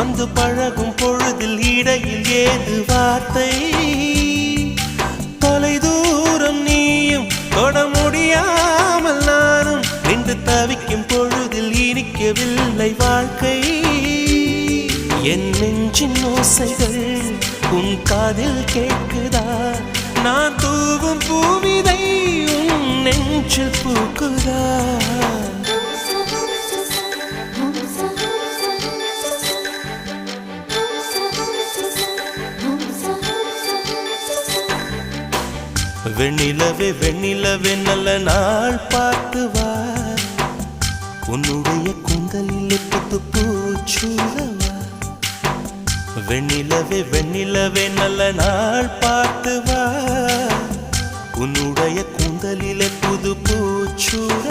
வந்து பழகும் பொழுதில் இடையில் ஏது வார்த்தை தொலை தூரம் நீயும் தொட முடியாமல் நானும் நின்று தவிக்கும் பொழுதில் இனிக்கவில்லை வாழ்க்கை என் நெஞ்சின் ஓசைகள் உன் காதில் கேட்குதா நான் தூவும் பூவிதை உன் நெஞ்சில் பூக்குதா வெண்ணிலவே வெண்ணிலவே நல்ல நாள் பார்த்து வா உன்னுடைய கூந்தலில் புத்து பூச்சூடவா வெண்ணிலவே வெண்ணிலவே நல்ல நாள் பார்த்து வா உன்னுடைய கூந்தலில் புது பூச்சூட